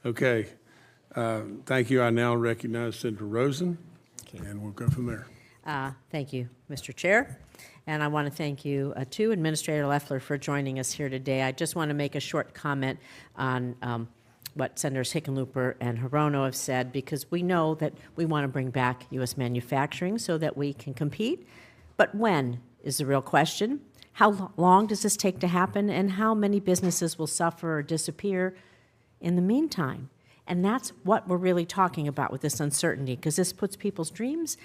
Okay. Thank you. I now recognize Senator Rosen, and we'll go from there. Thank you, Mr. Chair. And I want to thank you, too, Administrator Loeffler, for joining us here today. I just want to make a short comment on what Senators Hickenlooper and Hirono have said, because we know that we want to bring back U.S. manufacturing so that we can compete. But when is the real question? How long does this take to happen, and how many businesses will suffer or disappear in the meantime? And that's what we're really talking about with this uncertainty, because this puts people's dreams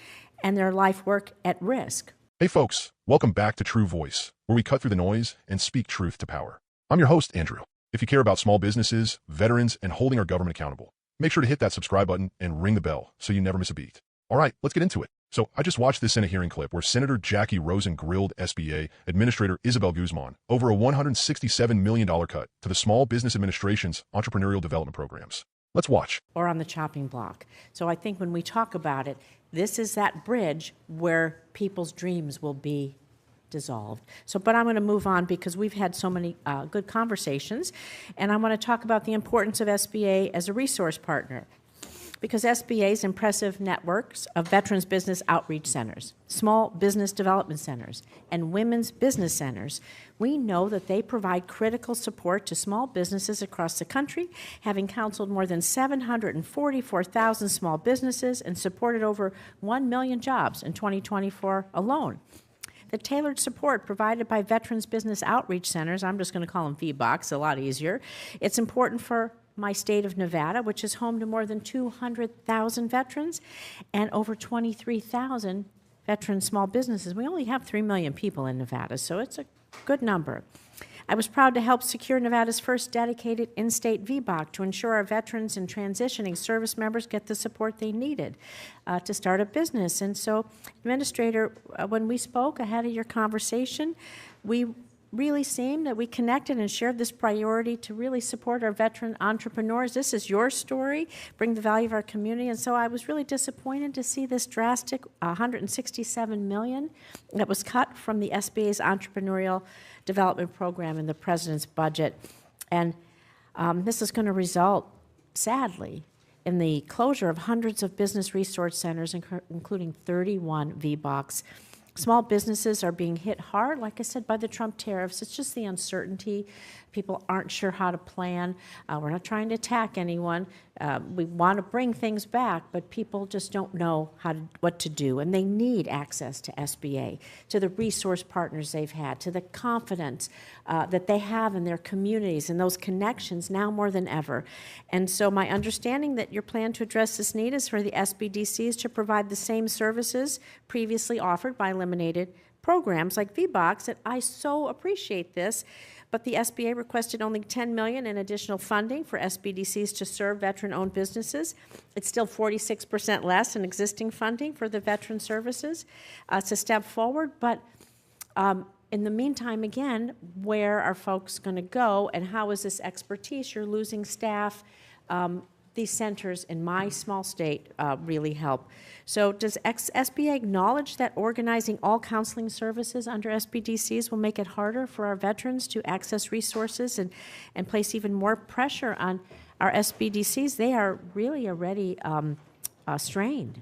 and their life work at risk. Hey folks, welcome back to True Voice, where we cut through the noise and speak truth to power. I'm your host, Andrew. If you care about small businesses, veterans, and holding our government accountable, make sure to hit that subscribe button and ring the bell so you never miss a beat. All right, let's get into it. So I just watched this Senate hearing clip where Senator Jacky Rosen grilled SBA Administrator Isabel Guzman over a $167 million cut to the Small Business Administration's entrepreneurial development programs. Let's watch. Or on the chopping block. So I think when we talk about it, this is that bridge where people's dreams will be dissolved. But I'm going to move on because we've had so many good conversations, and I want to talk about the importance of SBA as a resource partner. Because SBA's impressive networks of Veterans Business Outreach Centers, Small Business Development Centers, and Women's Business Centers, we know that they provide critical support to small businesses across the country, having counseled more than 744,000 small businesses and supported over 1 million jobs in 2024 alone. The tailored support provided by Veterans Business Outreach Centers, I'm just going to call them VBOCs, a lot easier, it's important for my state of Nevada, which is home to more than 200,000 veterans and over 23,000 veteran small businesses. We only have 3 million people in Nevada, so it's a good number. I was proud to help secure Nevada's first dedicated in-state VBOC to ensure our veterans and transitioning service members get the support they needed to start a business. And so, Administrator, when we spoke ahead of your conversation, we really seemed that we connected and shared this priority to really support our veteran entrepreneurs. This is your story, bring the value of our community. And so I was really disappointed to see this drastic $167 million that was cut from the SBA's entrepreneurial development program in the president's budget. And this is going to result, sadly, in the closure of hundreds of business resource centers, including 31 VBOCs. Small businesses are being hit hard, like I said, by the Trump tariffs. It's just the uncertainty. People aren't sure how to plan. We're not trying to attack anyone. We want to bring things back, but people just don't know what to do. And they need access to SBA, to the resource partners they've had, to the confidence that they have in their communities and those connections now more than ever. And so my understanding that your plan to address this need is for the SBDCs to provide the same services previously offered by eliminated programs like VBOCs, and I so appreciate this. But the SBA requested only $10 million in additional funding for SBDCs to serve veteran-owned businesses. It's still 46% less than existing funding for the veteran services. It's a step forward, but in the meantime, again, where are folks going to go, and how is this expertise? You're losing staff. These centers in my small state really help. So does SBA acknowledge that organizing all counseling services under SBDCs will make it harder for our veterans to access resources and place even more pressure on our SBDCs? They are really already strained.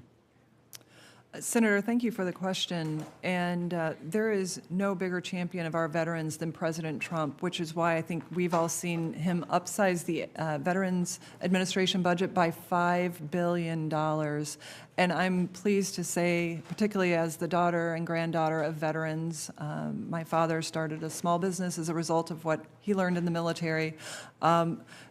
Senator, thank you for the question. And there is no bigger champion of our veterans than President Trump, which is why I think we've all seen him upsize the Veterans Administration budget by $5 billion. And I'm pleased to say, particularly as the daughter and granddaughter of veterans, my father started a small business as a result of what he learned in the military,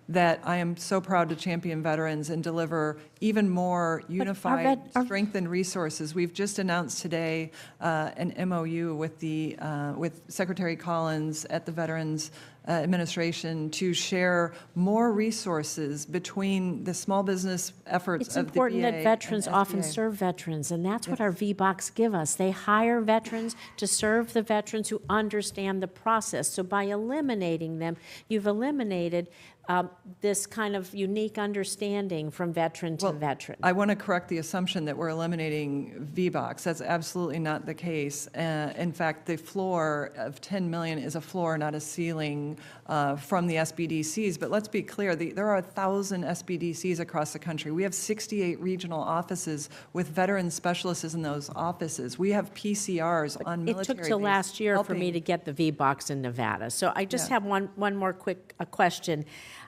that I am so proud to champion veterans and deliver even more unified, strengthened resources. We've just announced today an MOU with Secretary Collins at the Veterans Administration to share more resources between the small business efforts of the VA. It's important that veterans often serve veterans, and that's what our VBOCs give us. They hire veterans to serve the veterans who understand the process. So by eliminating them, you've eliminated this kind of unique understanding from veteran to veteran. I want to correct the assumption that we're eliminating VBOX. That's absolutely not the case. In fact, the floor of 10 million is a floor, not a ceiling from the SBDCs. But let's be clear, there are 1,000 SBDCs across the country. We have 68 regional offices with veteran specialists in those offices. We have PCRs on military It took till last year for me helping. to get the VBOX in Nevada. So I just have one more quick question.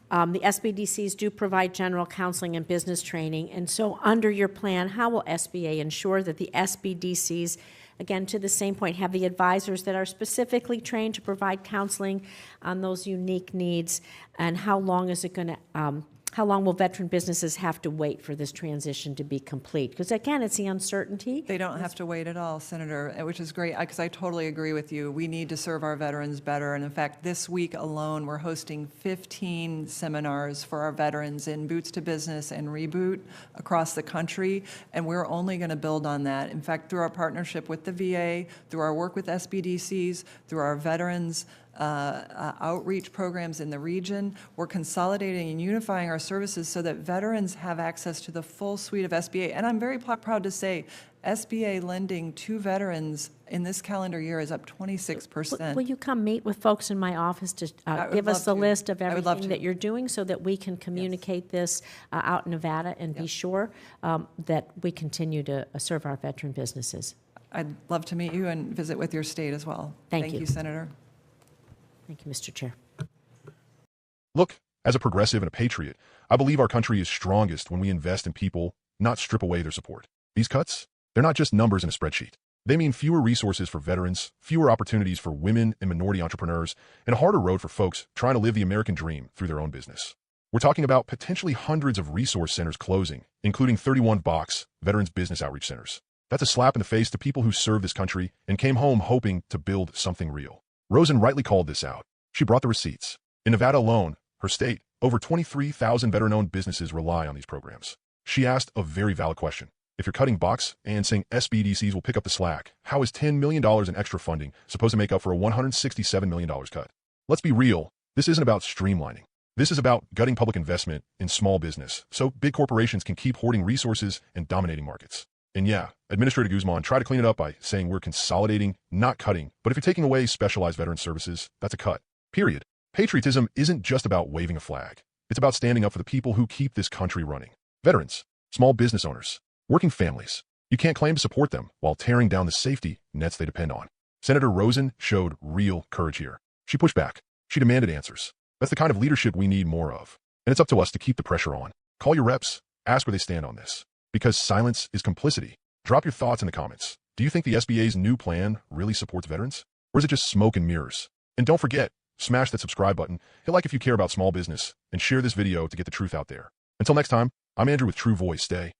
The SBDCs do provide general counseling and business training, and so under your plan, how will SBA ensure that the SBDCs, again, to the same point, have the advisors that are specifically trained to provide counseling on those unique needs, and how long is it going to, how long will veteran businesses have to wait for this transition to be complete? Because again, it's the uncertainty. They don't have to wait at all, Senator, which is great, because I totally agree with you. We need to serve our veterans better. And in fact, this week alone, we're hosting 15 seminars for our veterans in Boots to Business and Reboot across the country. And we're only going to build on that. In fact, through our partnership with the VA, through our work with SBDCs, through our veterans outreach programs in the region, we're consolidating and unifying our services so that veterans have access to the full suite of SBA. And I'm very proud to say SBA lending to veterans in this calendar year is up 26%. Will you come meet with folks in my office to give us the list of I would love everything to. that you're doing so that we can communicate this out in Nevada and be sure that we continue to serve our veteran businesses? I'd love to meet you and visit with your state as well. Thank you. you, Senator. Thank you, Mr. Chair. Look, as a progressive and a patriot, I believe our country is strongest when we invest in people, not strip away their support. These cuts, they're not just numbers in a spreadsheet. They mean fewer resources for veterans, fewer opportunities for women and minority entrepreneurs, and a harder road for folks trying to live the American dream through their own business. We're talking about potentially hundreds of resource centers closing, including 31 Box Veterans Business Outreach Centers. That's a slap in the face to people who serve this country and came home hoping to build something real. Rosen rightly called this out. She brought the receipts. In Nevada alone, her state, over 23,000 veteran-owned businesses rely on these programs. She asked a very valid question. If you're cutting Box and saying SBDCs will pick up the slack, how is $10 million in extra funding supposed to make up for a $167 million cut? Let's be real. This isn't about streamlining. This is about gutting public investment in small business so big corporations can keep hoarding resources and dominating markets. And yeah, Administrator Guzman tried to clean it up by saying we're consolidating, not cutting. But if you're taking away specialized veteran services, that's a cut. Period. Patriotism isn't just about waving a flag. It's about standing up for the people who keep this country running. Veterans, small business owners, working families. You can't claim to support them while tearing down the safety nets they depend on. Senator Rosen showed real courage here. She pushed back. She demanded answers. That's the kind of leadership we need more of. And it's up to us to keep the pressure on. Call your reps. Ask where they stand on this. Because silence is complicity. Drop your thoughts in the comments. Do you think the SBA's new plan really supports veterans? Or is it just smoke and mirrors? And don't forget, smash that subscribe button, hit like if you care about small business, and share this video to get the truth out there. Until next time, I'm Andrew with True Voice. Stay